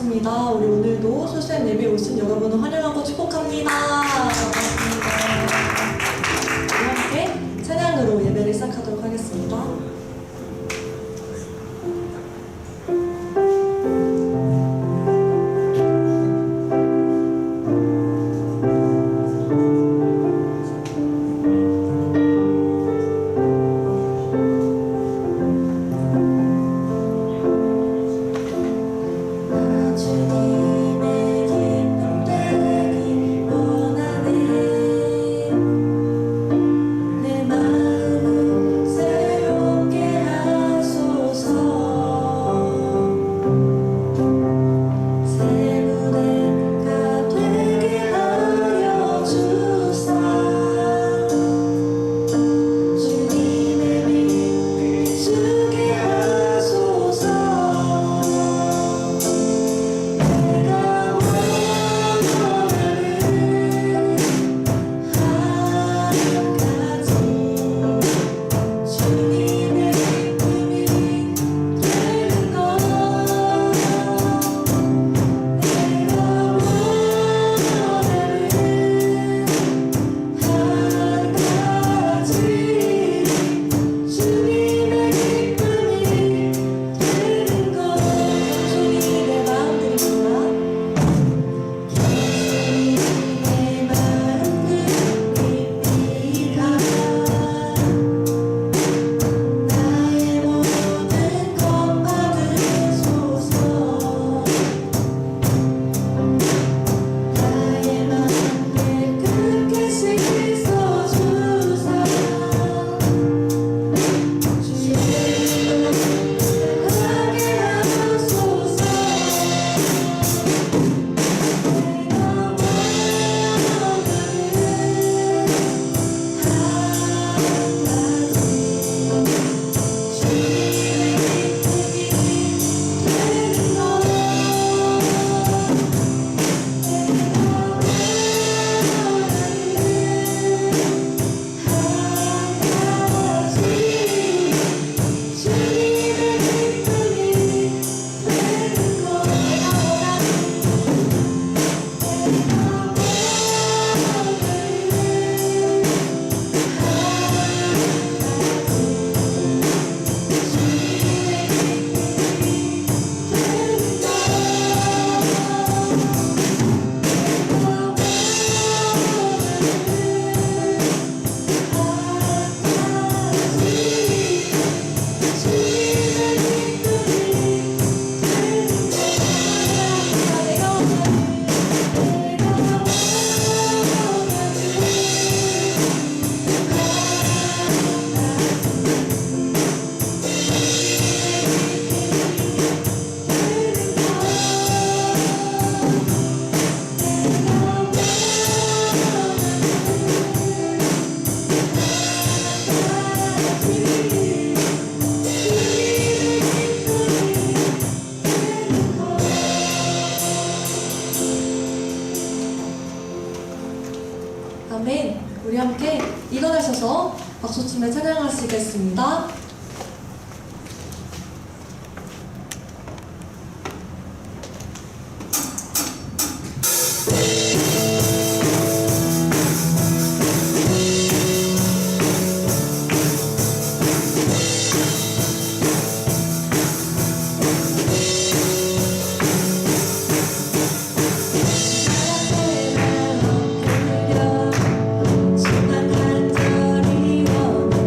반갑습니다. 우리 오늘도 소수연 예배 오신 여러분을 환영하고 축복합니다. 반갑습니다. 우리 함께 찬양으로 예배를 시작하도록 하겠습니다. 아멘. 우리 함께 일어나셔서 박수치며 찬양하시겠습니다. 간절히 원해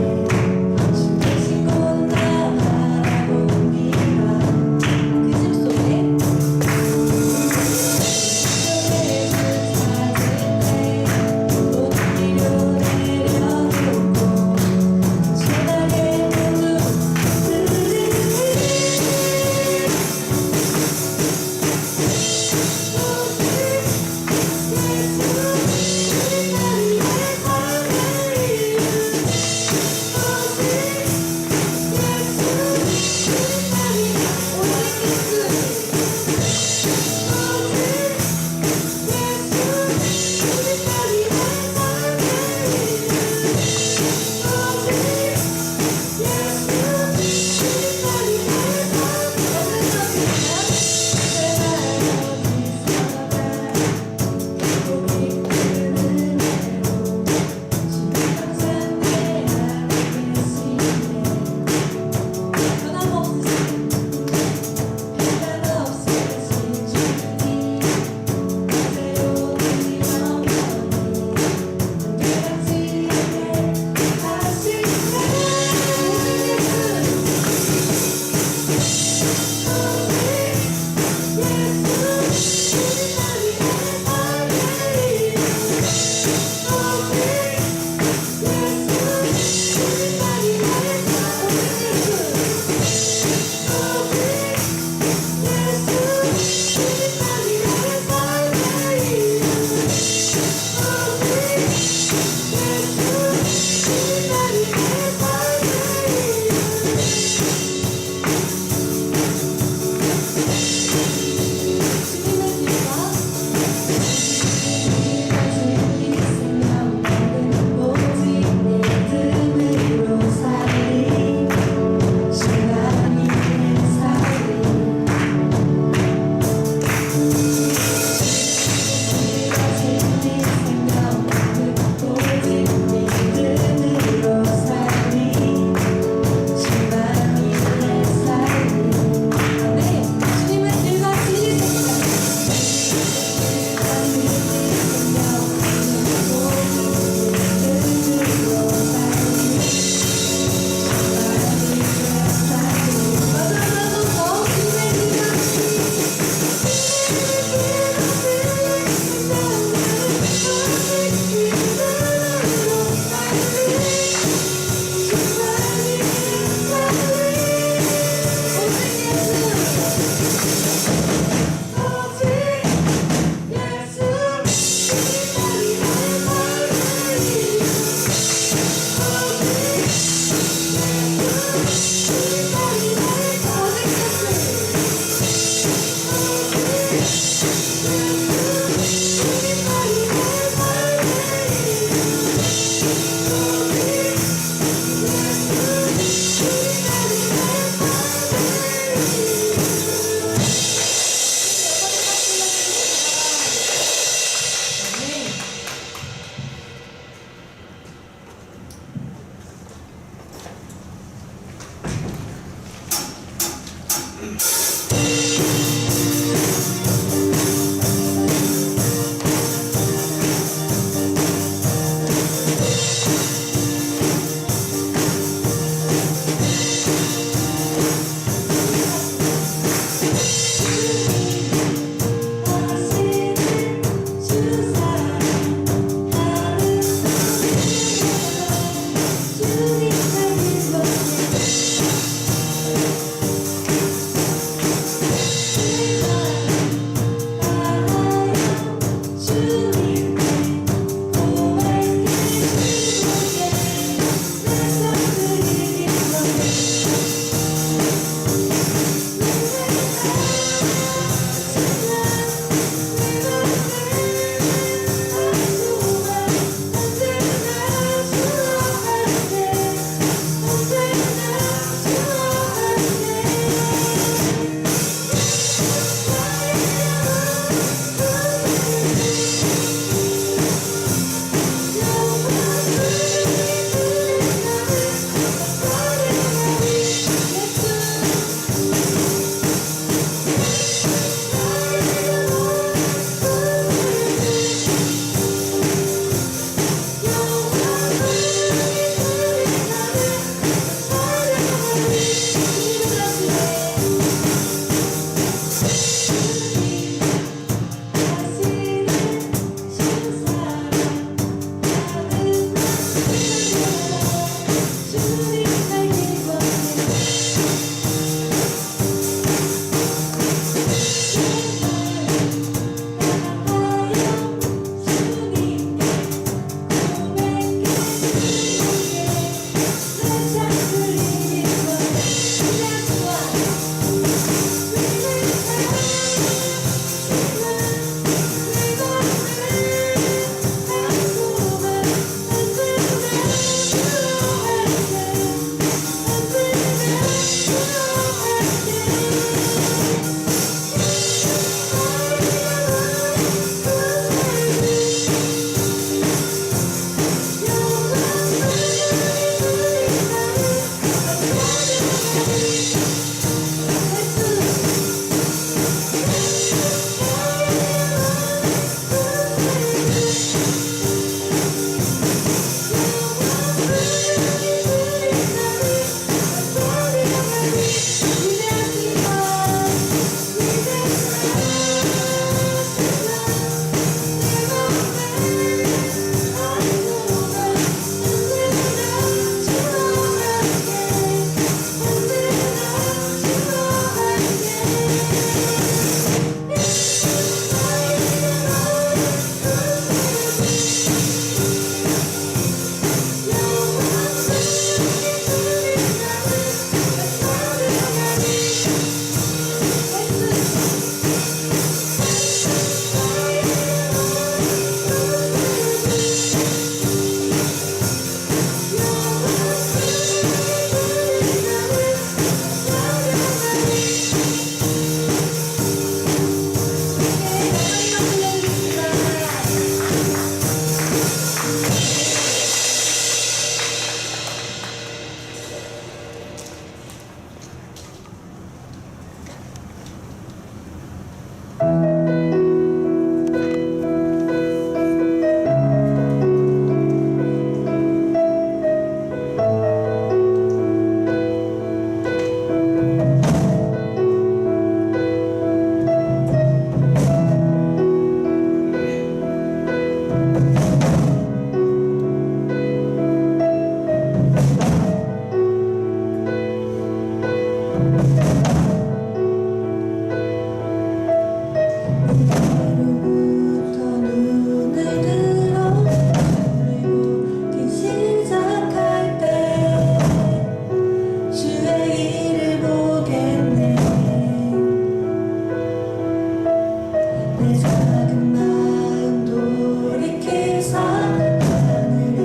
사 하늘에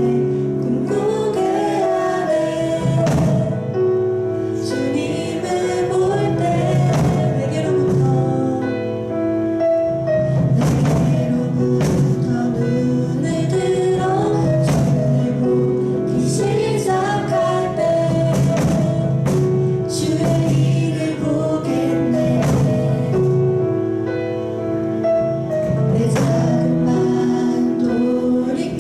꿈꾸게 하네. 주님을 볼 때 내게로부터 눈을 들어 주를 보기 시작할 때 주의 일을 보겠네. 내 작은 맘 돌이켜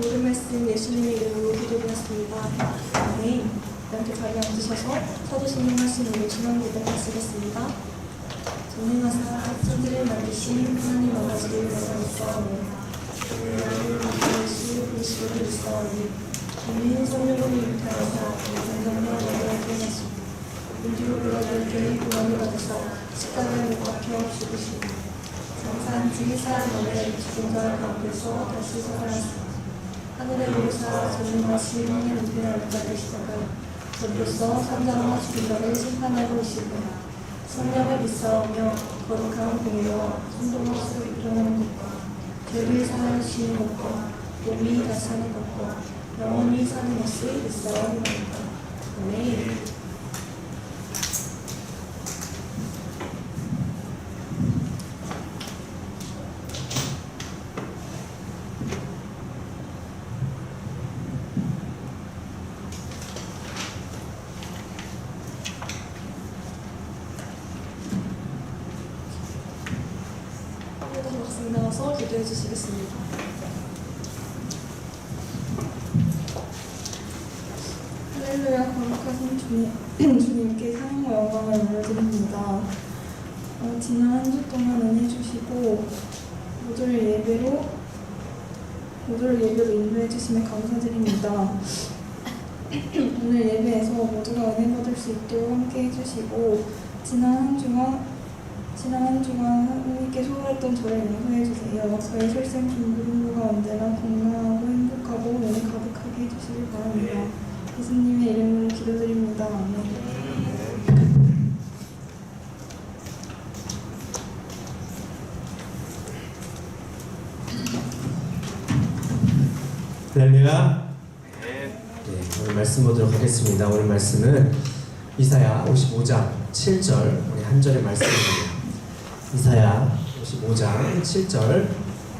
모든 말씀 예수님의 이름으로 기도드렸습니다. 아멘. 이렇게 자리에 앉으셔서 사도신경 말씀으로 중앙 예배 마치겠습니다. 전능하사 천지를 만드신 하나님 아버지를 믿사오니 하나님 예수 그리스도를 믿사오니 이는 성령으로 잉태하사 인간과 너를 태어나시고 인주로 그라들께 구원을 받으사 십자가에 못 박혀 죽으시니 장사한 지기사 너를 죽은 자 가운데서 다시 살아났으니 하늘에 오르사 전능하신 하나님의 날짜를 시작하여 저로서 산자와 죽은 자를 심판하고 오시고 성령을 믿사오며 거룩한 공의와 순종으로 일어나는 것과 죄를 사하시는 것과 몸이 다시 사는 것과 영원히 사는 것을 믿사옵나이다. 아멘. 박수 나와서 기도해 주시겠습니다. 할렐루야. 거룩하신 주님께 사랑과 영광을 올려드립니다. 지난 한 주 동안 은혜 주시고 모두를 예배로 인도해 주심에 감사드립니다. 오늘 예배에서 모두가 은혜 받을 수 있도록 함께 해주시고 지난 한 주간 하나님께 소홀했던 저를 용서해 주세요. 저의 설생 중부가 언제나 건강하고 행복하고 은혜 가득하게 해주시길 바랍니다. 예수님의 이름으로 기도드립니다. 아멘. 할렐루야. 오늘 말씀 보도록 하겠습니다. 오늘 말씀은 이사야 55장 7절 우리 한 절의 말씀입니다. 이사야 55장 7절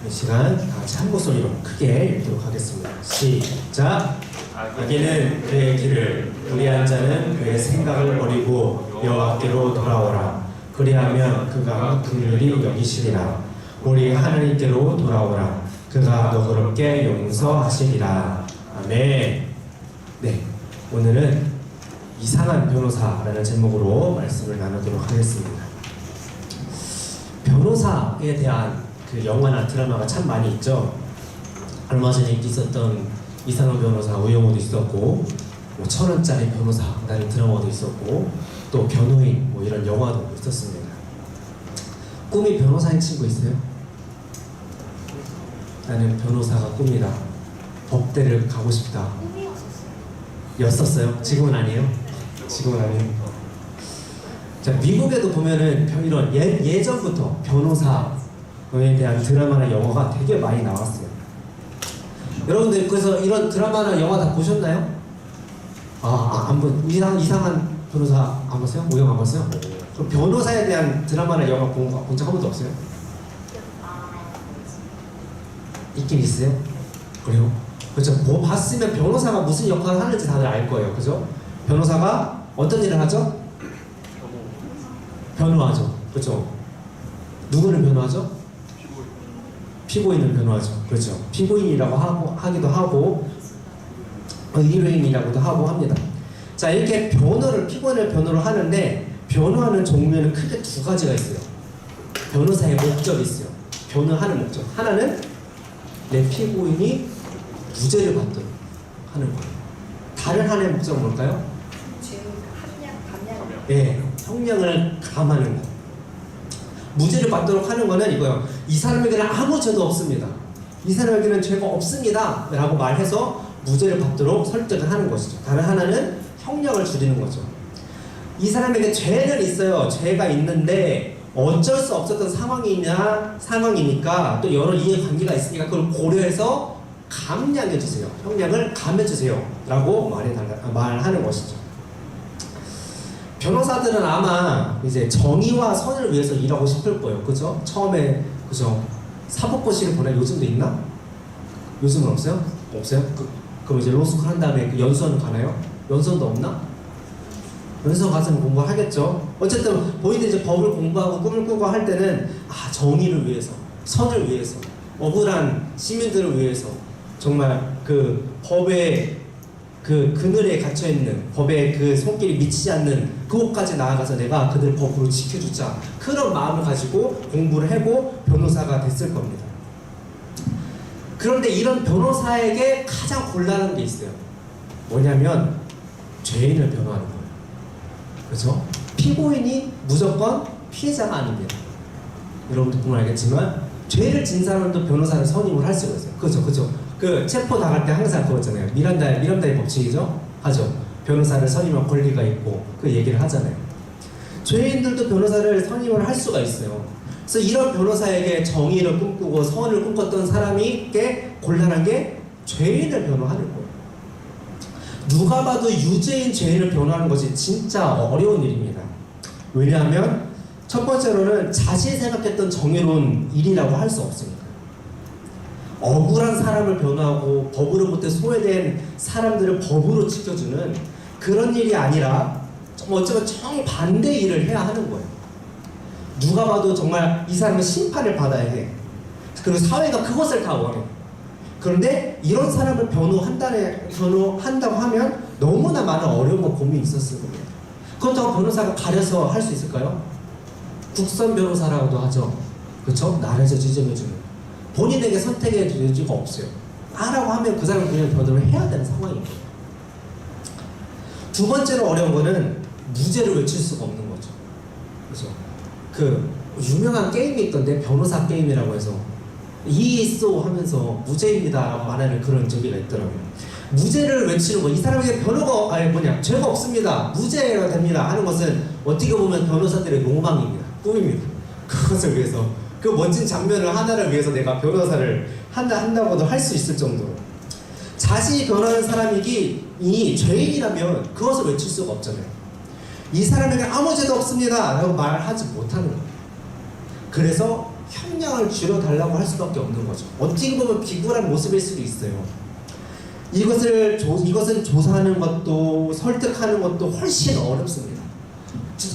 이 시간 다 같이 한 목소리로 크게 읽도록 하겠습니다. 시작. 악인은 그의 길을 불의한 자는 그의 생각을 버리고 여호와께로 돌아오라. 그리하면 그가 긍휼히 여기시리라. 우리 하나님께로 돌아오라. 그가 너그럽게 용서하시리라. 아멘. 네, 오늘은 이상한 변호사라는 제목으로 말씀을 나누도록 하겠습니다. 변호사에 대한 그 영화나 드라마가 참 많이 있죠. 얼마 전에 있었던 이상한 변호사 우영우도 있었고, 뭐 1,000원짜리 변호사라는 드라마도 있었고, 또 변호인 뭐 이런 영화도 있었습니다. 꿈이 변호사인 친구 있어요? 나는 변호사가 꿈이다. 법대를 가고 싶다. 였었어요? 지금은 아니에요? 지금은 아니에요. 자, 미국에도 보면은 이런 예전부터 변호사에 대한 드라마나 영화가 되게 많이 나왔어요. 여러분들 그래서 이런 드라마나 영화 다 보셨나요? 안 본, 이상한 변호사 안 봤어요? 오영 안 봤어요? 그럼 변호사에 대한 드라마나 영화 본 적 한 번도 없어요? 있긴 있어요? 그래요? 그렇죠. 뭐 봤으면 변호사가 무슨 역할을 하는지 다들 알 거예요. 그죠? 변호사가 어떤 일을 하죠? 변호하죠. 그렇죠? 누구를 변호하죠? 피고인을 변호하죠. 그렇죠. 피고인이라고 하기도 하고 의뢰인이라고도 하고 합니다. 자, 이렇게 피고인을 변호를 하는데 변호하는 종류에는 크게 두 가지가 있어요. 변호사의 목적이 있어요. 변호하는 목적. 하나는 내 피고인이 무죄를 받도록 하는 거예요. 다른 하나의 목적은 뭘까요? 네, 형량을 감하는 거. 무죄를 받도록 하는 거는 이거예요. 이 사람에게는 아무 죄도 없습니다. 이 사람에게는 죄가 없습니다 라고 말해서 무죄를 받도록 설득을 하는 것이죠. 다른 하나는 형량을 줄이는 거죠. 이 사람에게 죄는 있어요. 죄가 있는데 어쩔 수 없었던 상황이니까 또 여러 이해관계가 있으니까 그걸 고려해서 감량해주세요. 형량을 감해주세요 라고 말하는 것이죠. 변호사들은 아마 이제 정의와 선을 위해서 일하고 싶을 거예요. 그죠? 처음에, 그죠? 사법고시를 보내 요즘도 있나? 요즘은 없어요? 없어요? 그럼 이제 로스쿨 한 다음에 그 연수원 가나요? 연수원도 없나? 연수원 가서 공부하겠죠? 어쨌든 본인들이 이제 법을 공부하고 꿈을 꾸고 할 때는 정의를 위해서, 선을 위해서, 억울한 시민들을 위해서, 정말 그 법의 그 그늘에 갇혀 있는 법의 그 손길이 미치지 않는 그곳까지 나아가서 내가 그들 법으로 지켜주자 그런 마음을 가지고 공부를 하고 변호사가 됐을 겁니다. 그런데 이런 변호사에게 가장 곤란한 게 있어요. 뭐냐면 죄인을 변호하는 거예요. 그렇죠? 피고인이 무조건 피해자가 아닙니다. 여러분도 보면 알겠지만 죄를 진 사람도 변호사를 선임을 할 수가 있어요. 그렇죠. 그 체포 당할 때 항상 그거잖아요. 미란다의 법칙이죠. 하죠. 변호사를 선임할 권리가 있고 그 얘기를 하잖아요. 죄인들도 변호사를 선임을 할 수가 있어요. 그래서 이런 변호사에게 정의를 꿈꾸고 선을 꿈꿨던 사람이 곤란한 게 죄인을 변호하는 거예요. 누가 봐도 유죄인 죄인을 변호하는 것이 진짜 어려운 일입니다. 왜냐하면 첫 번째로는 자신이 생각했던 정의로운 일이라고 할 수 없으니까. 억울한 사람을 변호하고 법으로부터 소외된 사람들을 법으로 지켜주는 그런 일이 아니라 어쩌면 정반대 일을 해야 하는 거예요. 누가 봐도 정말 이 사람은 심판을 받아야 해. 그리고 사회가 그것을 다 원해. 그런데 이런 사람을 변호한다고 하면 너무나 많은 어려움과 고민이 있었을 겁니다. 그렇다고 변호사가 가려서 할 수 있을까요? 국선 변호사라고도 하죠. 그렇죠? 나라에서 지정해주는. 본인에게 선택의 여지가 없어요. 나라고 하면 그 사람은 그냥 변호를 해야 되는 상황인 거예요. 두 번째로 어려운 거는 무죄를 외칠 수가 없는 거죠. 그렇죠? 그 유명한 게임이 있던데 변호사 게임이라고 해서 이있소 하면서 무죄입니다 라고 말하는 그런 저기가 있더라고요. 무죄를 외치는 거, 이 사람에게 죄가 없습니다, 무죄가 됩니다 하는 것은 어떻게 보면 변호사들의 로망입니다. 꿈입니다. 그것을 위해서 그 멋진 장면을 하나를 위해서 내가 변호사를 한다고도 할 수 있을 정도로 자신이 변호하는 사람이 죄인이라면 그것을 외칠 수가 없잖아요. 이 사람에게 아무 죄도 없습니다 라고 말하지 못하는 거예요. 그래서 형량을 줄여달라고 할 수밖에 없는 거죠. 어떻게 보면 비굴한 모습일 수도 있어요. 이것을 조사하는 것도 설득하는 것도 훨씬 어렵습니다.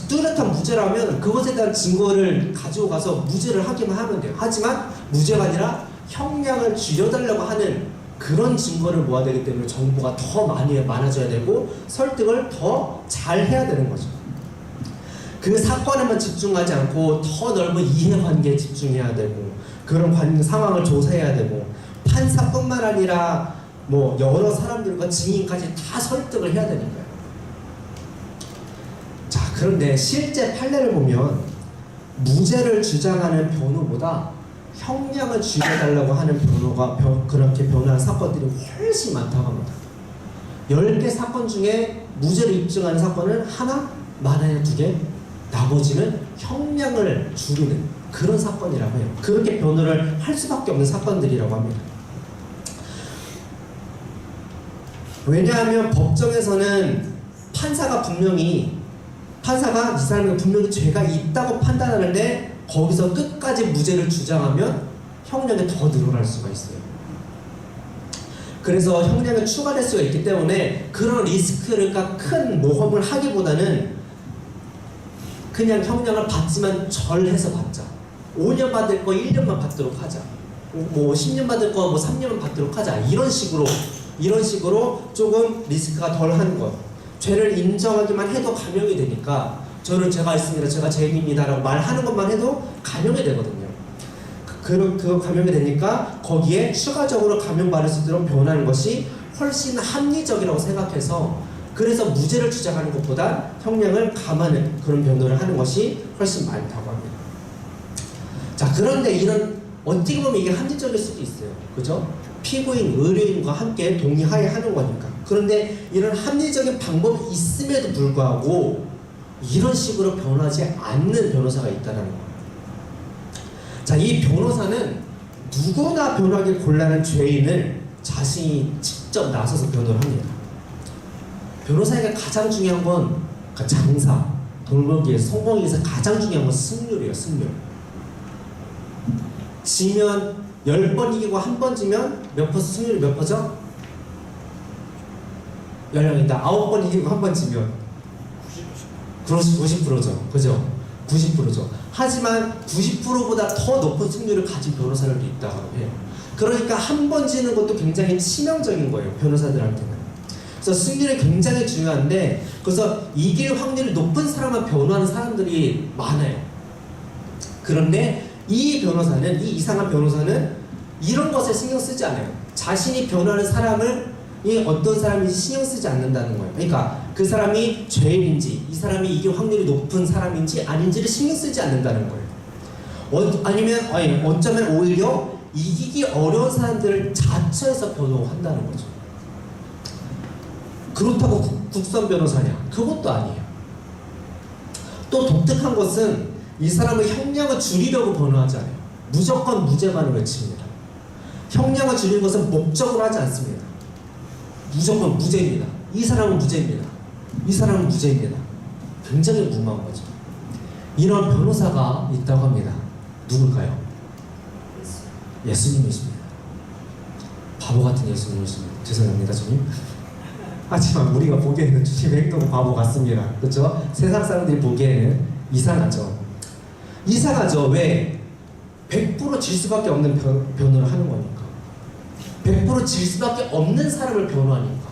뚜렷한 무죄라면 그것에 대한 증거를 가지고 가서 무죄를 하기만 하면 돼요. 하지만 무죄가 아니라 형량을 줄여달라고 하는 그런 증거를 모아야 되기 때문에 정보가 더 많아져야 되고 설득을 더 잘 해야 되는 거죠. 그 사건에만 집중하지 않고 더 넓은 이해관계에 집중해야 되고 그런 상황을 조사해야 되고 판사뿐만 아니라 여러 사람들과 증인까지 다 설득을 해야 되니까요. 자, 그런데 실제 판례를 보면 무죄를 주장하는 변호보다 형량을 줄여달라고 하는 그렇게 변호하는 사건들이 훨씬 많다고 합니다. 10개 사건 중에 무죄를 입증하는 사건은 하나, 많아야 2개, 나머지는 형량을 줄이는 그런 사건이라고 해요. 그렇게 변호를 할 수밖에 없는 사건들이라고 합니다. 왜냐하면 법정에서는 판사가 이 사람이 분명히 죄가 있다고 판단하는데 거기서 끝까지 무죄를 주장하면 형량이 더 늘어날 수가 있어요. 그래서 형량이 추가될 수가 있기 때문에 그런 리스크가 큰 모험을 하기보다는 그냥 형량을 받지만 절해서 받자. 5년 받을 거 1년만 받도록 하자. 10년 받을 거 3년만 받도록 하자. 이런 식으로 조금 리스크가 덜 하는 것. 죄를 인정하기만 해도 감형이 되니까 저는 죄가 있습니다, 제가 죄인입니다 라고 말하는 것만 해도 감형이 되거든요. 그 감형이 되니까 거기에 추가적으로 감형받을 수 있도록 변하는 것이 훨씬 합리적이라고 생각해서 그래서 무죄를 주장하는 것보다 형량을 감하는 그런 변호를 하는 것이 훨씬 많다고 합니다. 자, 그런데 이런 어떻게 보면 이게 합리적일 수도 있어요. 그죠? 피고인, 의뢰인과 함께 동의하에 하는 거니까. 그런데 이런 합리적인 방법이 있음에도 불구하고 이런 식으로 변호하지 않는 변호사가 있다는 거예요. 자, 이 변호사는 누구나 변호하기 곤란한 죄인을 자신이 직접 나서서 변호를 합니다. 변호사에게 가장 중요한 건 장사, 돌보기에서 성공하기 위해서 가장 중요한 건 승률이에요. 승률. 지면 10번 이기고 1번 지면 몇 퍼센트 승률이 몇 퍼죠? 10명이다. 9번 이기고 1번 지면 90%죠. 그죠? 90%죠. 하지만 90%보다 더 높은 승률을 가진 변호사들도 있다고 해요. 그러니까 한 번 지는 것도 굉장히 치명적인 거예요, 변호사들한테는. 그래서 승리는 굉장히 중요한데, 그래서 이길 확률이 높은 사람만 변호하는 사람들이 많아요. 그런데 이 변호사는, 이 이상한 변호사는 이런 것에 신경 쓰지 않아요. 자신이 변호하는 사람을 이 어떤 사람인지 신경 쓰지 않는다는 거예요. 그러니까 그 사람이 죄인인지, 이 사람이 이길 확률이 높은 사람인지 아닌지를 신경 쓰지 않는다는 거예요. 어쩌면 오히려 이기기 어려운 사람들을 자처해서 변호한다는 거죠. 그렇다고 국선 변호사냐? 그것도 아니에요. 또 독특한 것은 이 사람의 형량을 줄이려고 변호하지 않아요. 무조건 무죄만을 외칩니다. 형량을 줄이는 것은 목적으로 하지 않습니다. 무조건 무죄입니다. 이 사람은 무죄입니다. 이 사람은 무죄입니다. 굉장히 무모한 거죠. 이런 변호사가 있다고 합니다. 누굴까요? 예수님이십니다. 바보 같은 예수님이십니다. 죄송합니다, 주님. 하지만 우리가 보기에는 주님의 행동은 바보 같습니다. 그렇죠? 세상 사람들이 보기에는 이상하죠. 이상하죠. 왜? 100% 질 수밖에 없는 변호를 하는 거니까. 100% 질 수밖에 없는 사람을 변호하니까.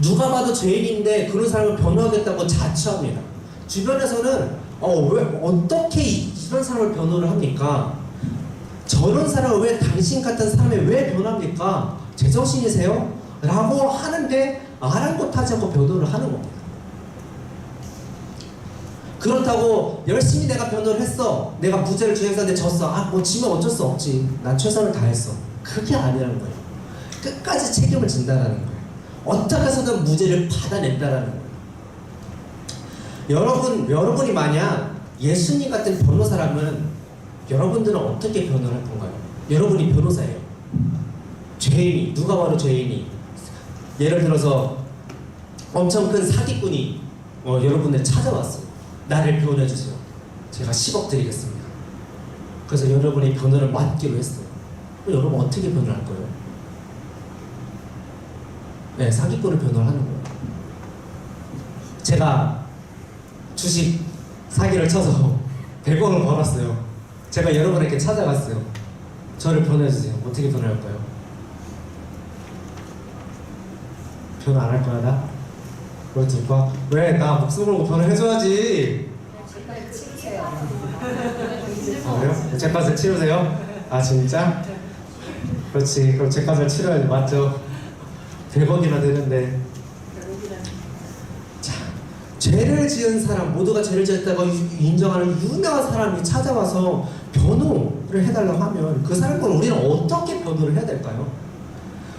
누가 봐도 죄인인데 그런 사람을 변호하겠다고 자처합니다. 주변에서는 왜 어떻게 이런 사람을 변호를 합니까? 저런 사람을 왜 당신 같은 사람을 왜 변호합니까? 제정신이세요? 라고 하는데 아랑곳하지 않고 변호를 하는 겁니다. 그렇다고 열심히 내가 변호를 했어. 내가 무죄를 주장했는데 졌어. 뭐 지면 어쩔 수 없지. 난 최선을 다했어. 그게 아니라는 거예요. 끝까지 책임을 진다라는 거예요. 어떻게 해서든 무죄를 받아낸다라는 거예요. 여러분이 만약 예수님 같은 변호사라면 여러분들은 어떻게 변호를 할 건가요? 여러분이 변호사예요. 죄인이, 누가 봐도 죄인이, 예를 들어서 엄청 큰 사기꾼이 여러분을 찾아왔어요. 나를 변호해주세요. 제가 10억 드리겠습니다. 그래서 여러분이 변호를 맡기로 했어요. 그럼 여러분 어떻게 변호할 거예요? 네, 사기꾼을 변호를 하는 거예요. 제가 주식 사기를 쳐서 100원을 벌었어요. 제가 여러분에게 찾아갔어요. 저를 변호해주세요. 어떻게 변호할까요? 변호 안 할 거야, 나? 그렇지, 오빠. 왜? 나 목숨 걸고 변호해줘야지. 아, 그래요? 제 값을 치르세요? 아, 진짜? 그렇지. 그럼 제 값을 치러야지. 맞죠? 100억이나 되는데. 자, 죄를 지은 사람, 모두가 죄를 지었다고 인정하는 유명한 사람이 찾아와서 변호를 해달라고 하면 그 사람을 우리는 어떻게 변호를 해야 될까요?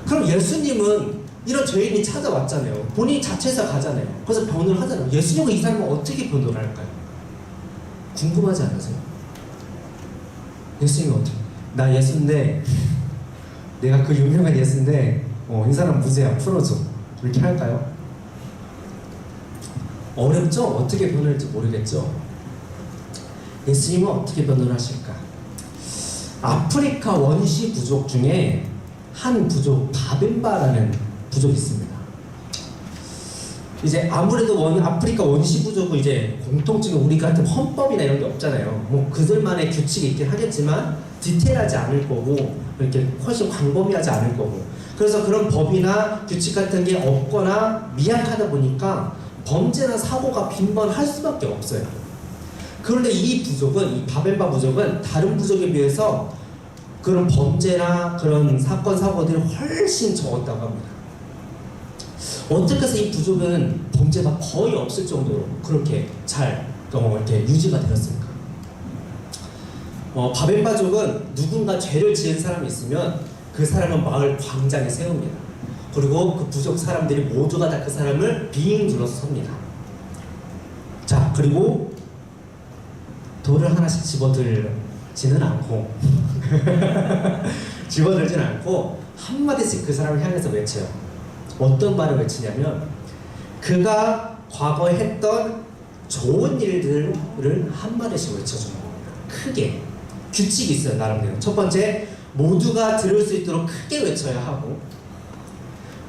그럼 예수님은 이런 죄인이 찾아왔잖아요. 본인이 자체에서 가잖아요. 그래서 변호를 하잖아요. 예수님은 이 사람을 어떻게 변호를 할까요? 궁금하지 않으세요? 예수님은 어떻게? 나 예수인데 내가 그 유명한 예수인데 이 사람 무죄야. 풀어줘. 이렇게 할까요? 어렵죠? 어떻게 변호할지 모르겠죠? 예수님은 어떻게 변호를 하실까? 아프리카 원시 부족 중에 한 부족, 바벤바라는 부족이 있습니다. 이제 아무래도 아프리카 원시 부족은 이제 공통적인 우리 같은 헌법이나 이런 게 없잖아요. 뭐 그들만의 규칙이 있긴 하겠지만 디테일하지 않을 거고 이렇게 훨씬 광범위하지 않을 거고, 그래서 그런 법이나 규칙 같은 게 없거나 미약하다 보니까 범죄나 사고가 빈번할 수밖에 없어요. 그런데 이 부족은, 이 바벤바 부족은 다른 부족에 비해서 그런 범죄나 그런 사건 사고들이 훨씬 적었다고 합니다. 어떻게 해서 이 부족은 범죄가 거의 없을 정도로 그렇게 잘 이렇게 유지가 되었을까? 바벤바족은 누군가 죄를 지은 사람이 있으면 그 사람은 마을 광장에 세웁니다. 그리고 그 부족 사람들이 모두가 다 그 사람을 빙 둘러서 섭니다. 자, 그리고 돌을 하나씩 집어들지는 않고 집어들지는 않고 한마디씩 그 사람을 향해서 외쳐요. 어떤 말을 외치냐면 그가 과거에 했던 좋은 일들을 한마디씩 외쳐주는 겁니다. 크게. 규칙이 있어요, 나름대로. 첫 번째, 모두가 들을 수 있도록 크게 외쳐야 하고,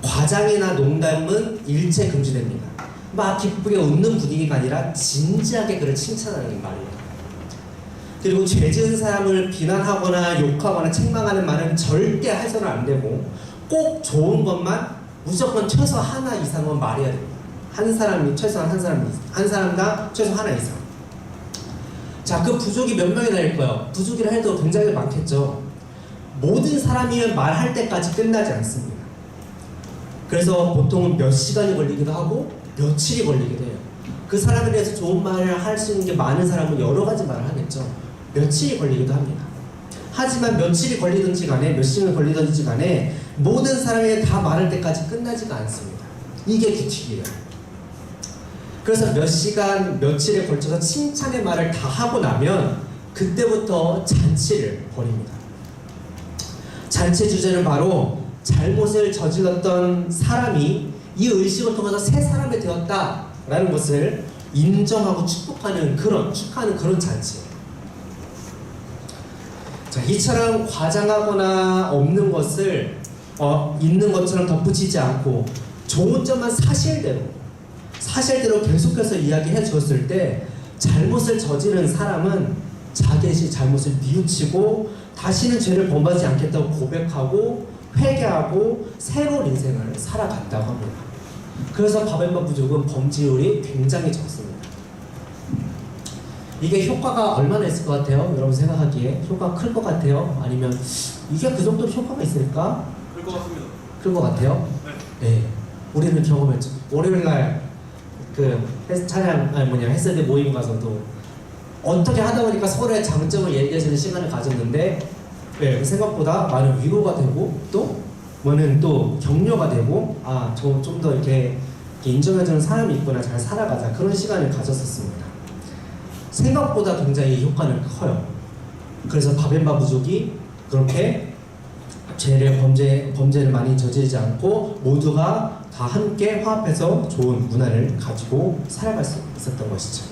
과장이나 농담은 일체 금지됩니다. 막 기쁘게 웃는 분위기가 아니라 진지하게 그를 칭찬하는 말이에요. 그리고 죄 지은 사람을 비난하거나 욕하거나 책망하는 말은 절대 해서는 안 되고 꼭 좋은 것만 무조건 최소 하나 이상은 말해야 됩니다. 한 사람이 최소한 한 사람당 최소 하나 이상. 자, 그 부족이 몇 명이나 될까요? 부족이라 해도 굉장히 많겠죠. 모든 사람이면 말할 때까지 끝나지 않습니다. 그래서 보통은 몇 시간이 걸리기도 하고 며칠이 걸리기도 해요. 그 사람에 대해서 좋은 말을 할 수 있는 게 많은 사람은 여러 가지 말을 하겠죠. 며칠이 걸리기도 합니다. 하지만 며칠이 걸리든지 간에 몇 시간이 걸리든지 간에 모든 사람이 다 말할 때까지 끝나지가 않습니다. 이게 규칙이에요. 그래서 몇 시간, 며칠에 걸쳐서 칭찬의 말을 다 하고 나면 그때부터 잔치를 벌입니다. 잔치 주제는 바로 잘못을 저질렀던 사람이 이 의식을 통해서 새 사람이 되었다라는 것을 인정하고 축하하는 그런 잔치예요. 자, 이처럼 과장하거나 없는 것을 있는 것처럼 덧붙이지 않고 좋은 점만 사실대로 계속해서 이야기해 주었을 때 잘못을 저지른 사람은 자기의 잘못을 뉘우치고 다시는 죄를 범하지 않겠다고 고백하고 회개하고 새로운 인생을 살아간다고 합니다. 그래서 바벨탑 부족은 범죄율이 굉장히 적습니다. 이게 효과가 얼마나 있을 것 같아요? 여러분 생각하기에 효과가 클 것 같아요? 아니면 이게 그 정도 효과가 있을까? 클 것 같습니다. 클 것 같아요? 네. 우리는 경험했죠. 월요일날 햇살대 모임 가서도 어떻게 하다 보니까 서로의 장점을 얘기해주는 시간을 가졌는데 생각보다 많은 위로가 되고 또 격려가 되고 좀 더 이렇게 인정해주는 사람이 있구나, 잘 살아가자, 그런 시간을 가졌었습니다. 생각보다 굉장히 효과는 커요. 그래서 바벤바 부족이 그렇게 범죄를 많이 저지르지 않고 모두가 다 함께 화합해서 좋은 문화를 가지고 살아갈 수 있었던 것이죠.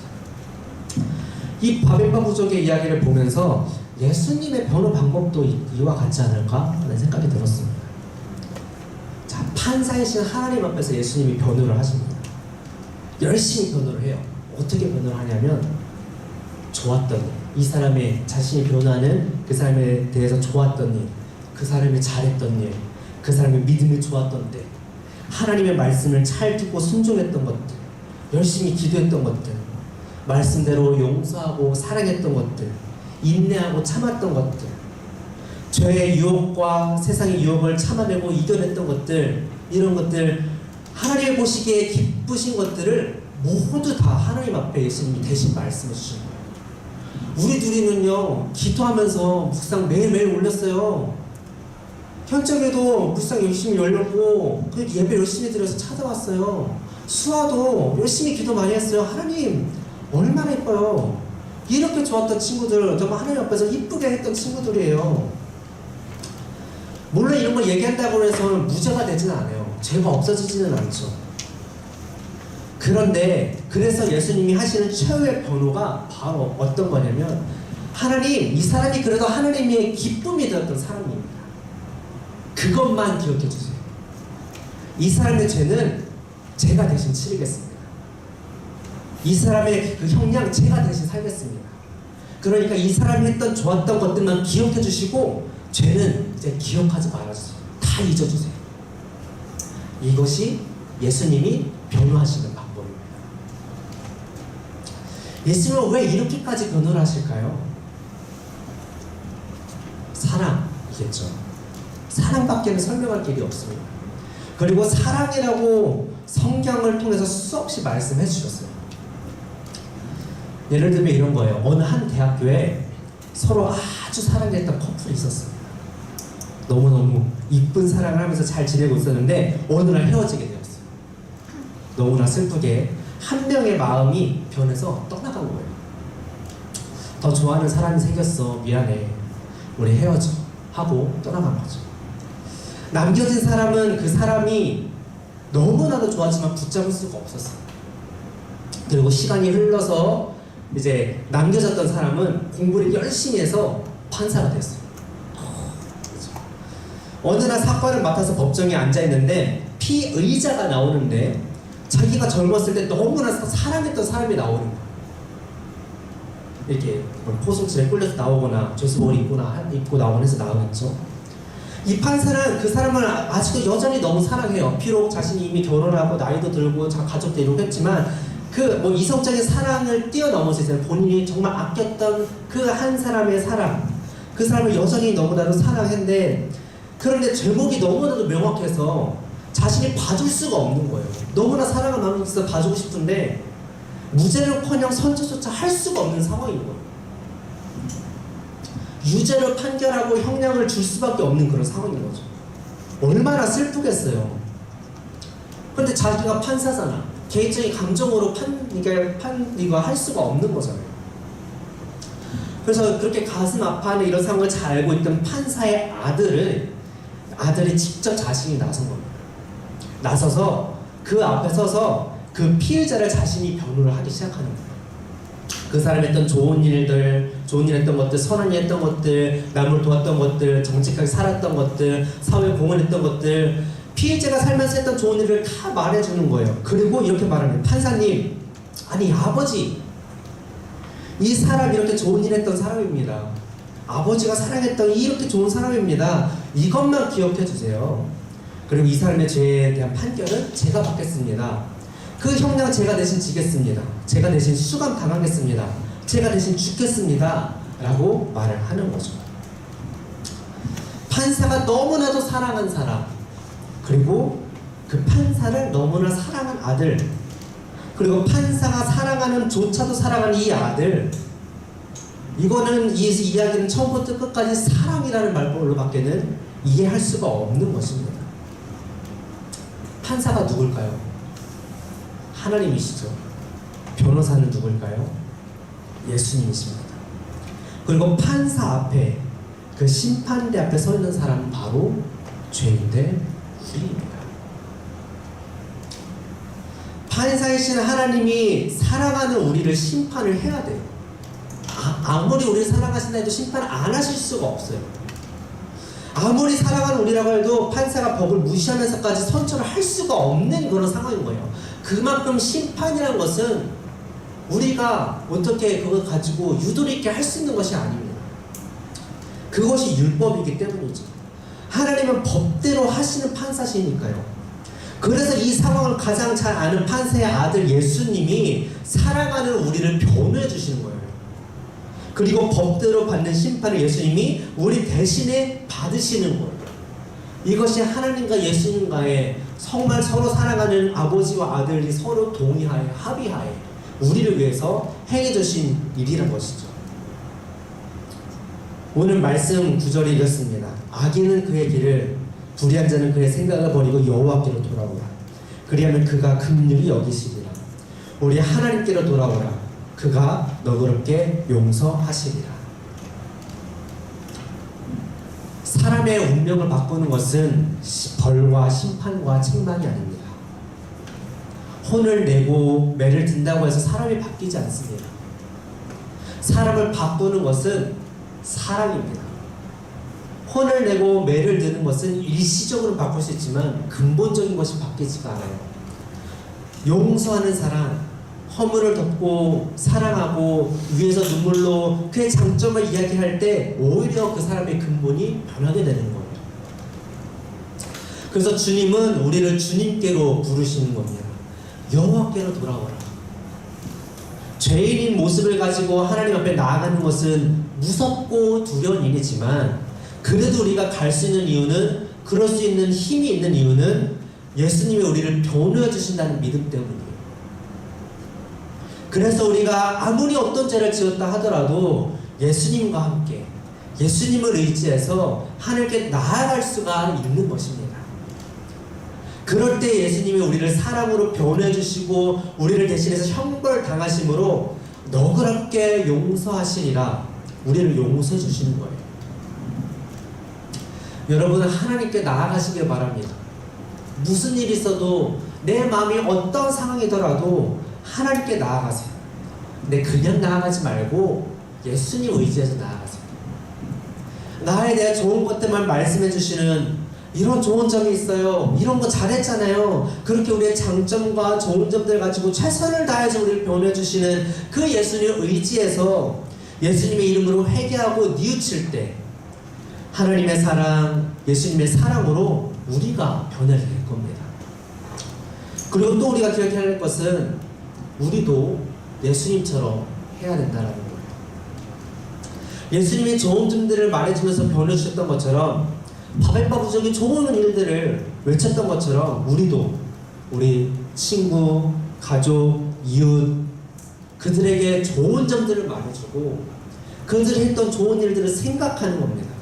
이 바벤바 부족의 이야기를 보면서 예수님의 변호 방법도 이와 같지 않을까 하는 생각이 들었습니다. 자, 판사이신 하나님 앞에서 예수님이 변호를 하십니다. 열심히 변호를 해요. 어떻게 변호를 하냐면 좋았던 일, 이 사람의 자신이 변호하는 그 사람에 대해서 좋았던 일, 그 사람이 잘했던 일, 그 사람의 믿음이 좋았던 때, 하나님의 말씀을 잘 듣고 순종했던 것들, 열심히 기도했던 것들, 말씀대로 용서하고 사랑했던 것들, 인내하고 참았던 것들, 죄의 유혹과 세상의 유혹을 참아내고 이겨냈던 것들, 이런 것들, 하나님 보시기에 기쁘신 것들을 모두 다 하나님 앞에 예수님이 대신 말씀해 주신 거예요. 우리 둘이는요, 기도하면서 묵상 매일매일 올렸어요. 현장에도 묵상 열심히 열렸고 예배 열심히 드려서 찾아왔어요. 수아도 열심히 기도 많이 했어요. 하나님 얼마나 예뻐요. 이렇게 좋았던 친구들, 정말 하나님 앞에서 이쁘게 했던 친구들이에요. 물론 이런 걸 얘기한다고 해서 무죄가 되지는 않아요. 죄가 없어지지는 않죠. 그런데 그래서 예수님이 하시는 최후의 변호가 바로 어떤 거냐면, 하나님, 이 사람이 그래도 하나님의 기쁨이 되었던 사람입니다. 그것만 기억해 주세요. 이 사람의 죄는 제가 대신 치르겠습니다. 이 사람의 그 형량 제가 대신 살겠습니다. 그러니까 이 사람이 했던 좋았던 것들만 기억해 주시고 죄는 이제 기억하지 말아주세요. 다 잊어주세요. 이것이 예수님이 변호하시는 방법입니다. 예수님은 왜 이렇게까지 변호를 하실까요? 사랑이겠죠. 사랑밖에는 설명할 길이 없습니다. 그리고 사랑이라고 성경을 통해서 수없이 말씀해 주셨어요. 예를 들면 이런 거예요. 어느 한 대학교에 서로 아주 사랑했던 커플이 있었어요. 너무너무 이쁜 사랑을 하면서 잘 지내고 있었는데 어느 날 헤어지게 되었어요. 너무나 슬프게 한 명의 마음이 변해서 떠나간 거예요. 더 좋아하는 사람이 생겼어, 미안해, 우리 헤어져 하고 떠나간 거죠. 남겨진 사람은 그 사람이 너무나도 좋았지만 붙잡을 수가 없었어요. 그리고 시간이 흘러서 이제 남겨졌던 사람은 공부를 열심히 해서 판사가 됐어요. 어느 날 사건을 맡아서 법정에 앉아있는데 피의자가 나오는데 자기가 젊었을 때 너무나 사랑했던 사람이 나오는 거예요. 이렇게 포승줄에 끌려서 나오거나 죄수복을 입고 나오거나 해서 나오겠죠. 이 판사는 그 사람을 아직도 여전히 너무 사랑해요. 비록 자신이 이미 결혼하고 나이도 들고 가족도 이루고 했지만 그 이성적인 사랑을 뛰어넘어서 이제 본인이 정말 아꼈던 그 한 사람의 사랑, 그 사람을 여전히 너무나도 사랑했는데, 그런데 제목이 너무나도 명확해서 자신이 봐줄 수가 없는 거예요. 너무나 사랑을 나누면서 봐주고 싶은데 무죄를커녕 선처조차 할 수가 없는 상황인 거예요. 유죄를 판결하고 형량을 줄 수밖에 없는 그런 상황인 거죠. 얼마나 슬프겠어요. 근데 자기가 판사잖아. 개인적인 감정으로 이거 할 수가 없는 거잖아요. 그래서 그렇게 가슴 아파하는 이런 상황을 잘 알고 있던 판사의 아들이 직접 자신이 나선 겁니다. 나서서 그 앞에 서서 그 피해자를 자신이 변호를 하기 시작하는 거예요. 그 사람이 했던 좋은 일 했던 것들, 선한 일 했던 것들, 남을 도왔던 것들, 정직하게 살았던 것들, 사회에 공헌했던 것들, 피해자가 살면서 했던 좋은 일을 다 말해주는 거예요. 그리고 이렇게 말합니다. 판사님, 아니 아버지, 이 사람 이렇게 좋은 일 했던 사람입니다. 아버지가 사랑했던 이렇게 좋은 사람입니다. 이것만 기억해 주세요. 그리고 이 사람의 죄에 대한 판결은 제가 받겠습니다. 그 형량 제가 대신 지겠습니다. 제가 대신 수감 당하겠습니다. 제가 대신 죽겠습니다. 라고 말을 하는 거죠. 판사가 너무나도 사랑한 사람, 그리고 그 판사를 너무나 사랑한 아들, 그리고 판사가 사랑하는 조차도 사랑하는 이 아들, 이거는 이 이야기는 처음부터 끝까지 사랑이라는 말로밖에는 이해할 수가 없는 것입니다. 판사가 누굴까요? 하나님이시죠. 변호사는 누굴까요? 예수님이십니다. 그리고 판사 앞에, 그 심판대 앞에 서 있는 사람은 바로 죄인들 우리입니다. 판사이신 하나님이 사랑하는 우리를 심판을 해야 돼요. 아무리 우리를 사랑하신다 해도 심판을 안 하실 수가 없어요. 아무리 사랑하는 우리라고 해도 판사가 법을 무시하면서까지 선처를 할 수가 없는 그런 상황인 거예요. 그만큼 심판이라는 것은 우리가 어떻게 그걸 가지고 유도리 있게 할 수 있는 것이 아닙니다. 그것이 율법이기 때문이죠. 하나님은 법대로 하시는 판사시니까요. 그래서 이 상황을 가장 잘 아는 판사의 아들 예수님이 사랑하는 우리를 변호해 주시는 거예요. 그리고 법대로 받는 심판을 예수님이 우리 대신에 받으시는 거예요. 이것이 하나님과 예수님과의 정말 서로 사랑하는 아버지와 아들이 서로 동의하에 합의하에 우리를 위해서 행해 주신 일이란 것이죠. 오늘 말씀 9절에 이렇습니다. 악인은 그의 길을, 불의한 자는 그의 생각을 버리고 여호와께로 돌아오라. 그리하면 그가 긍휼히 여기시리라. 우리 하나님께로 돌아오라. 그가 너그럽게 용서하시리라. 사람의 운명을 바꾸는 것은 벌과 심판과 책망이 아닙니다. 혼을 내고 매를 든다고 해서 사람이 바뀌지 않습니다. 사람을 바꾸는 것은 사랑입니다. 혼을 내고 매를 드는 것은 일시적으로 바꿀 수 있지만 근본적인 것이 바뀌지가 않아요. 용서하는 사람, 허물을 덮고 사랑하고 위에서 눈물로 그의 장점을 이야기할 때 오히려 그 사람의 근본이 변하게 되는 거예요. 그래서 주님은 우리를 주님께로 부르시는 겁니다. 여호와께로 돌아오라. 죄인인 모습을 가지고 하나님 앞에 나아가는 것은 무섭고 두려운 일이지만 그래도 우리가 갈 수 있는 이유는, 그럴 수 있는 힘이 있는 이유는 예수님이 우리를 변호해 주신다는 믿음 때문이에요. 그래서 우리가 아무리 어떤 죄를 지었다 하더라도 예수님과 함께 예수님을 의지해서 하늘께 나아갈 수가 있는 것입니다. 그럴 때 예수님이 우리를 사랑으로 변호해 주시고 우리를 대신해서 형벌 당하심으로 너그럽게 용서하시리라, 우리를 용서해 주시는 거예요. 여러분은 하나님께 나아가시길 바랍니다. 무슨 일이 있어도 내 마음이 어떤 상황이더라도 하나님께 나아가세요. 근데 그냥 나아가지 말고 예수님 의지해서 나아가세요. 나에 대해 좋은 것들만 말씀해 주시는, 이런 좋은 점이 있어요, 이런 거 잘했잖아요, 그렇게 우리의 장점과 좋은 점들 가지고 최선을 다해서 우리를 변호해 주시는 그 예수님을 의지해서 예수님의 이름으로 회개하고 뉘우칠 때 하나님의 사랑, 예수님의 사랑으로 우리가 변화를 낼 겁니다. 그리고 또 우리가 기억해야 할 것은 우리도 예수님처럼 해야 된다는 거예요. 예수님이 좋은 점들을 말해주면서 변해주셨던 것처럼 바벨바부적인 좋은 일들을 외쳤던 것처럼 우리도 우리 친구, 가족, 이웃 그들에게 좋은 점들을 말해주고 그들이 했던 좋은 일들을 생각하는 겁니다.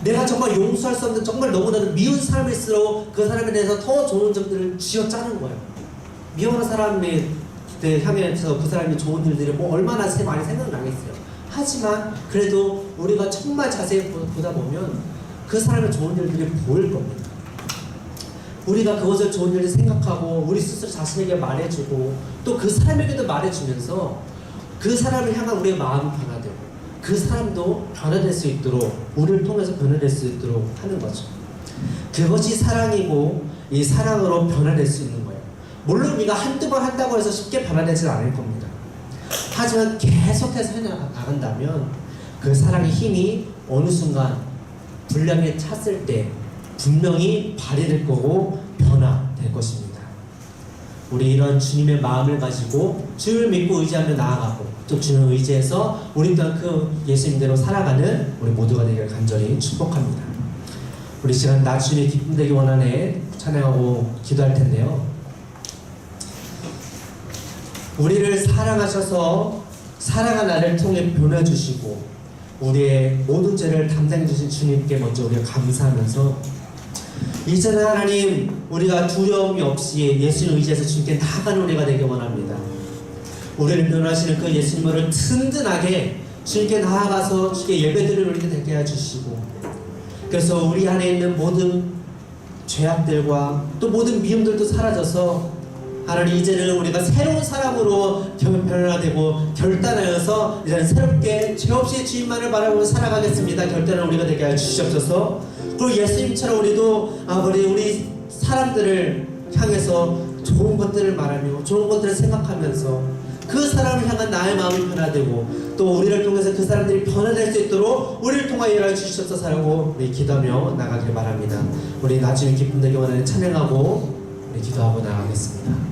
내가 정말 용서할 수 없는 정말 너무나도 미운 사람일수록 그 사람에 대해서 더 좋은 점들을 쥐어짜는 거예요. 미워하는 사람을 향해서 그 사람이 좋은 일들이 뭐 얼마나 많이 생각나겠어요. 하지만 그래도 우리가 정말 자세히 보다 보면 그 사람의 좋은 일들이 보일 겁니다. 우리가 그것을 좋은 일을 생각하고 우리 스스로 자신에게 말해주고 또 그 사람에게도 말해주면서 그 사람을 향한 우리의 마음이 변화되고 그 사람도 변화될 수 있도록 우리를 통해서 변화될 수 있도록 하는 거죠. 그것이 사랑이고 이 사랑으로 변화될 수 있는 거예요. 물론 우리가 한두 번 한다고 해서 쉽게 변화되지 않을 겁니다. 하지만 계속해서 해나간다면 그 사랑의 힘이 어느 순간 분량에 찼을 때 분명히 발휘될 거고 변화될 것입니다. 우리 이런 주님의 마음을 가지고 주님을 믿고 의지하며 나아가고 또 주님을 의지해서 우리 또한 그 예수님대로 살아가는 우리 모두가 되기를 간절히 축복합니다. 우리 시간 나 주님의 기쁨 되기 원하네 찬양하고 기도할 텐데요. 우리를 사랑하셔서 사랑한 나를 통해 변화주시고 우리의 모든 죄를 담당해 주신 주님께 먼저 우리가 감사하면서 이제는 하나님 우리가 두려움이 없이 예수님 의지해서 주님께 나아가는 우리가 되기 원합니다. 우리를 변화하시는 그 예수님을 든든하게 주님께 나아가서 주님께 예배드리는 우리가 되게 해주시고 그래서 우리 안에 있는 모든 죄악들과 또 모든 미움들도 사라져서 하나님 이제는 우리가 새로운 사람으로 변화되고 결단하여서 이제는 새롭게 죄 없이 주님만을 바라보며 살아가겠습니다. 결단을 우리가 되게 하여 주시옵소서. 그리고 예수님처럼 우리도 우리 사람들을 향해서 좋은 것들을 말하며 좋은 것들을 생각하면서 그 사람을 향한 나의 마음이 변화되고 또 우리를 통해서 그 사람들이 변화될 수 있도록 우리를 통하여 일하여 주시옵소서라고 우리 기도하며 나가길 바랍니다. 우리 나중에 기쁨 되기 원하는 찬양하고 우리 기도하고 나가겠습니다.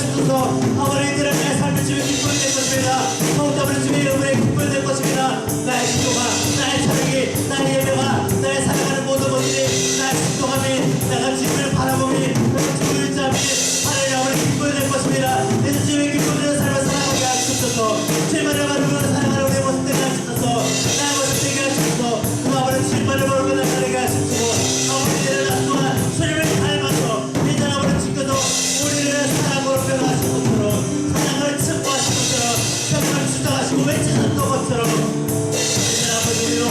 하셔서 아버지들의 내 삶을 주의 기쁨이 될 것입니다. 더욱더 주의 이름의 기쁨이 될 것입니다. 나의 기도가, 나의 찬양이, 나의 예배가, 나의 살아가는 모든 것들이, 나의 순종함이, 내가 주님을 바라보니, 내가 주의 일자함이 하나님 아버지 기쁨이 될 것입니다. 이제 주의 기쁨이 되는 삶을 살아가게 하시옵소서. 주님만을 바라보며 살아가는 우리의 모습 되게 하시옵소서. 나의 모습 되게 하시옵소서. 그 아버지 주님만을 바라보며 나가게 하시옵소서. 아버지들의 날 동안 주님을 닮아서 이제 아버지 지켜서 우리를 사랑으로 변화하신 것처럼, 사랑을 증거하신 것처럼, 평강을 주장하시고 외치셨던 것처럼, 이제 아버지 우리로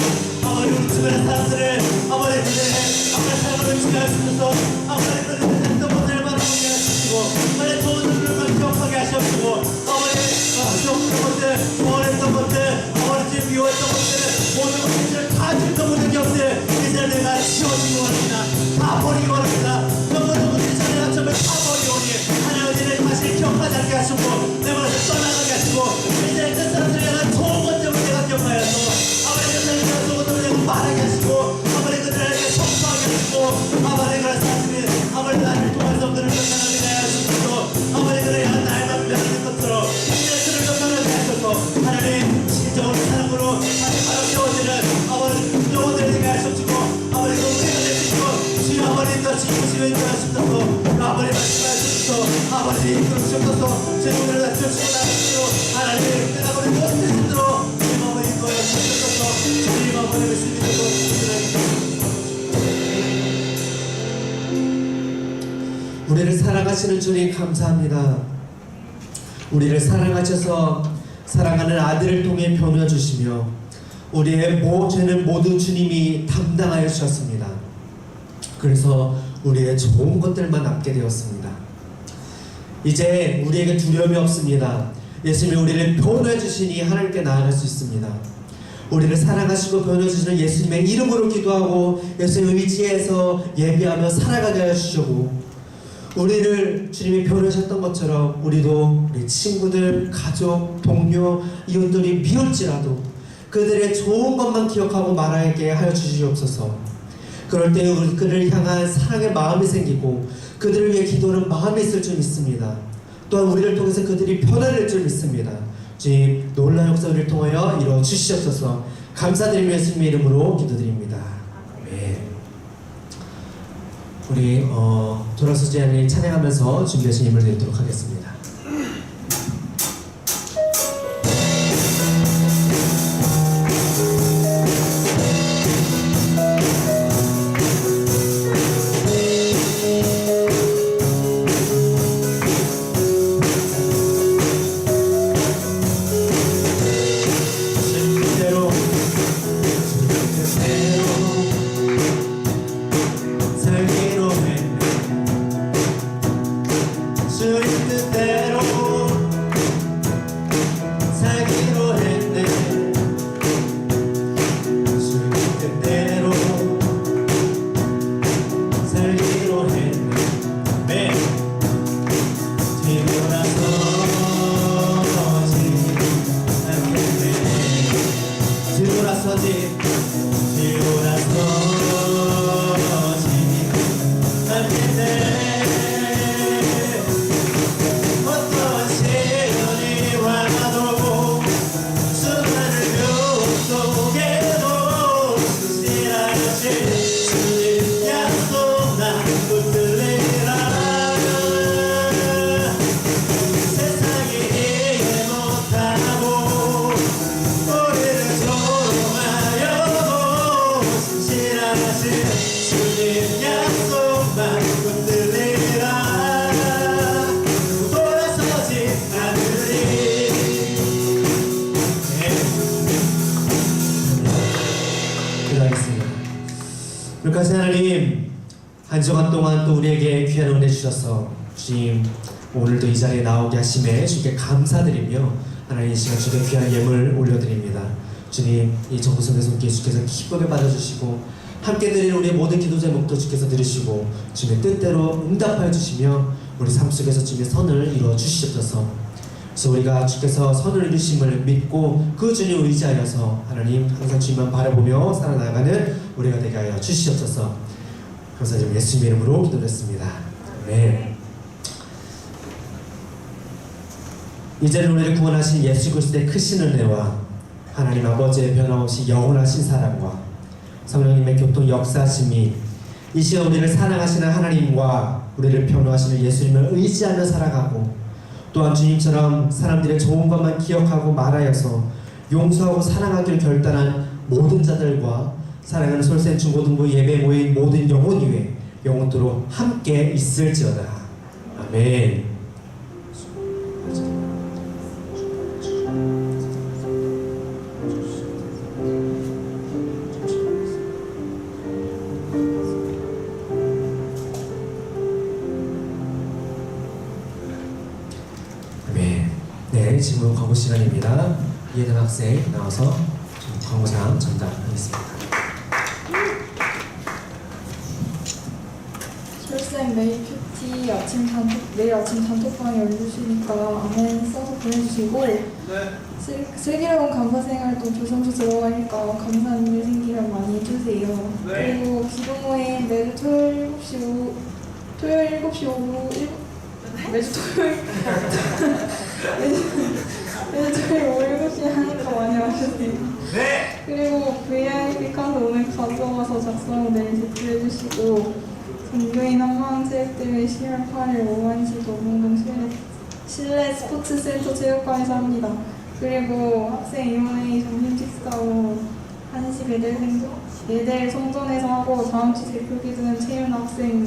아버지 우리 주변의 사람들을 아버지 그들의 아버지 사랑을 주게 하시면서 아버지 그들의 했던 것들을 바라보게 하시고 아버지 좋은 일들을 기억하게 하시옵시고 아버지 기억했던 것들, 원했던 것들, 아버지 지금 미워했던 것들, 모든 것들을 다 지금 모든 것들 이제 내가 지워지기 원합니다. 다 버리기 원합니다. 그 모든 것들이 전에 처음에 다 버리기 원해. 하나님을 다시 기억하지 않게 하시고 내 몸에서 떠나가게 하시고 이제 그 사람들이 내가 좋은 것 때문에 내가 기억하여서 아버지 그 사람들이 좋은 것 때문에 내가 말하게 하시고 아버지 그들에게 성수하게 하시고 아버지 그런 사람들이 아버지 나를 통해서 그들을 변화하게 하시고 아버지 그를 향한 날만 변하는 것처럼 이제 그를 변화하게 하셔서 하나님 진정한 사랑으로 다시 바로 세워지는 아버지 영혼들을 되게 하시옵시고 아버지 그 우리가 내시고 주여 아버지 더 지키시며 인도하시옵소서 아버지 말씀하시옵소서 아버지 이끌으시옵소서 제 눈을 낮추시고 나가시고 하나님 내가 우리 모든 뜻으로 주님 아버지 인도하시옵소서 주님 아버지 말씀 믿고 우리를 사랑하시는 주님 감사합니다. 우리를 사랑하셔서 사랑하는 아들을 통해 변호해 주시며 우리의 죄는 모두 주님이 담당하여 주셨습니다. 그래서 우리의 좋은 것들만 남게 되었습니다. 이제 우리에게 두려움이 없습니다. 예수님이 우리를 변호해 주시니 하나님께 나아갈 수 있습니다. 우리를 사랑하시고 변호해 주시는 예수님의 이름으로 기도하고 예수님의 의지에서 예배하며 살아가게 하여 주시고 우리를 주님이 변호하셨던 것처럼 우리도 우리 친구들, 가족, 동료, 이웃들이 미울지라도 그들의 좋은 것만 기억하고 말하게 하여 주시옵소서. 그럴 때 그들을 향한 사랑의 마음이 생기고 그들을 위해 기도하는 마음이 있을 줄 믿습니다. 또한 우리를 통해서 그들이 변화될 줄 믿습니다. 주님 놀라운 역사를 통하여 이루어 주시옵소서. 감사드리며 예수님의 이름으로 기도드립니다. 아멘. 우리 돌아서지 않는 찬양하면서 준비하신 힘을 드리도록 하겠습니다. 그러니까 하나님 한 주간 동안 또 우리에게 귀한 은혜 주셔서 주님 오늘도 이 자리에 나오게 하심에 주께 감사드리며 하나님 이 시간 주께 귀한 예물 올려드립니다. 주님 이 정성의 손길 주께서 기쁘게 받아주시고 함께 드리는 우리의 모든 기도 제목도 주께서 들으시고 주님의 뜻대로 응답하여 주시며 우리 삶 속에서 주님의 선을 이루어 주시옵소서. 그래서 우리가 주께서 선을 이루심을 믿고 그 주님을 의지하여서 하나님 항상 주님만 바라보며 살아나가는 우리가 되게 하여 주시옵소서. 감사드리며 예수님의 이름으로 기도드렸습니다. 아멘. 이제는 우리를 구원하신 예수 그리스도의 크신 은혜와 하나님 아버지의 변함없이 영원하신 사랑과 성령님의 교통 역사심이 이 시간 우리를 사랑하시는 하나님과 우리를 변호하시는 예수님을 의지하며 살아가고 또한 주님처럼 사람들의 좋은 것만 기억하고 말하여서 용서하고 사랑하기를 결단한 모든 자들과 사랑하는 솔센 중고등부 예배 모인 모든 영혼 위에 영원토록 함께 있을지어다. 아멘. 네, 지금은 광고 시간입니다. 이해된 학생 나와서 좀 광고상 전달하겠습니다. 솔쌤 매일 큐티 내일 아침 단톡방에 올려주시니까 아멘 써서 보내주시고 슬기로운 감사생활도 조성주 들어가니까 감사한 일 생기면 많이 해주세요. 그리고 기도모임 매주 토요일 7시 오후 매주 토요일 오후 7시에 하니까 많이 와주세요. 네. 그리고 VIP 카드 오늘 가져와서 작성하고 내일 제출해주시고 종교인 한마음체육대회 10월 8일 오후 1시 도봉동 실내 스포츠센터 체육관에서 합니다. 그리고 학생 위원회의 점심 식사 후 1시 배델 성전에서 하고 다음 주 대표 기준은 채윤 학생